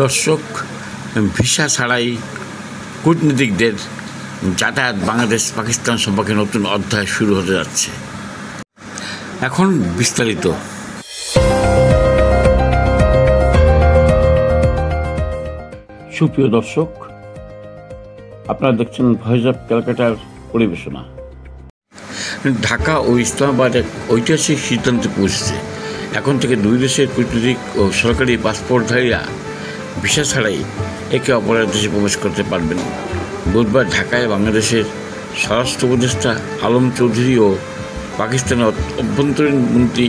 দর্শক, ভিসা ছাড়াই কূটনীতিকদের যাতায়াত বাংলাদেশ পাকিস্তান সম্পর্কে নতুন অধ্যায় শুরু হতে যাচ্ছে। এখন বিস্তারিত। সুপ্রিয় দর্শক, আপনারা দেখছেন ভয়েস অফ ক্যালকাটার পরিবেশনা। ঢাকা ও ইসলামাবাদ এক ঐতিহাসিক সিদ্ধান্তে পৌঁছেছে। এখন থেকে দুই দেশের কূটনীতিক ও সরকারি পাসপোর্টধারীরা ভিসা ছাড়াই একে অপরের দেশে প্রবেশ করতে পারবেন। বুধবার ঢাকায় বাংলাদেশের স্বরাষ্ট্র উপদেষ্টা আলম চৌধুরী ও পাকিস্তানের অভ্যন্তরীণ মন্ত্রী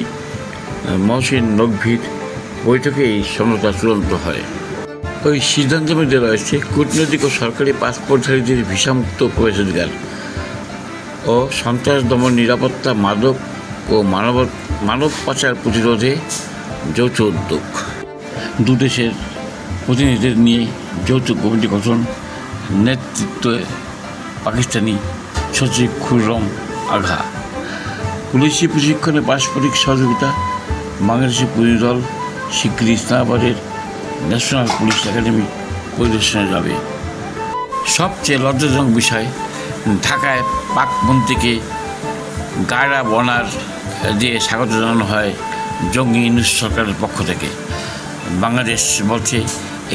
মহসিন নকভির বৈঠকে এই সমঝোতা চূড়ান্ত হয়। ওই সিদ্ধান্তের মধ্যে রয়েছে কূটনৈতিক ও সরকারি পাসপোর্টধারীদের ভিসামুক্ত প্রবেশাধিকার ও সন্ত্রাস দমন, নিরাপত্তা, মাদক ও মানব পাচার প্রতিরোধে যৌথ উদ্যোগ। দুদেশের প্রতিনিধিদের নিয়ে যৌথ কমিটি গঠন, নেতৃত্বে পাকিস্তানি সচিব খুররম আঘা। পুলিশি প্রশিক্ষণে পারস্পরিক সহযোগিতা। বাংলাদেশের প্রতিনিধি দল শিগগিরই ইসলামাবাদের ন্যাশনাল পুলিশ একাডেমি পরিদর্শনে যাবে। সবচেয়ে লজ্জাজনক বিষয়, ঢাকায় পাক মন্ত্রীকে গায়রা বনার দিয়ে স্বাগত জানানো হয় জঙ্গি ইউনূস সরকারের পক্ষ থেকে। বাংলাদেশ বলছে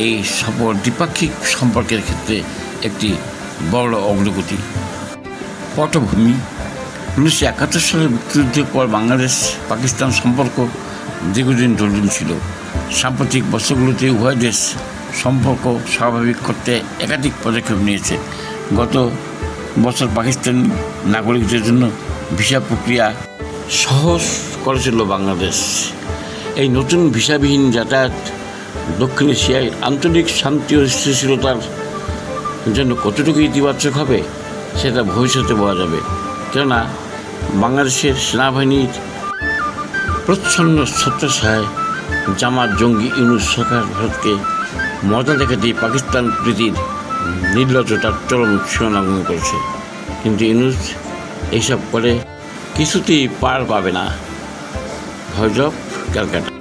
এই সফর দ্বিপাক্ষিক সম্পর্কের ক্ষেত্রে একটি বড় অগ্রগতি। পটভূমি: 1971 সালের মুক্তিযুদ্ধের পর বাংলাদেশ পাকিস্তান সম্পর্ক দীর্ঘদিন জটিল ছিল। সাম্প্রতিক বছরগুলোতে উভয় দেশ সম্পর্ক স্বাভাবিক করতে একাধিক পদক্ষেপ নিয়েছে। গত বছর পাকিস্তান নাগরিকদের জন্য ভিসা প্রক্রিয়া সহজ করেছিল বাংলাদেশ। এই নতুন ভিসাবিহীন যাতায়াত দক্ষিণ এশিয়ায় আঞ্চলিক শান্তি ও স্থিতিশীলতার জন্য কতটুকু ইতিবাচক হবে সেটা ভবিষ্যতে বলা যাবে। কেননা বাংলাদেশের সেনাবাহিনীর প্রচ্ছন্ন ছত্রছায়ায় জামাত জঙ্গি ইউনূস সরকার ভারতকে মজা দেখাতেই পাকিস্তান প্রীতির নির্লজ্জতার চরম সীমালঙ্ঘন করেছে। কিন্তু ইউনূস এইসব করে কিছুতেই পার পাবে না। Voice of Calcutta.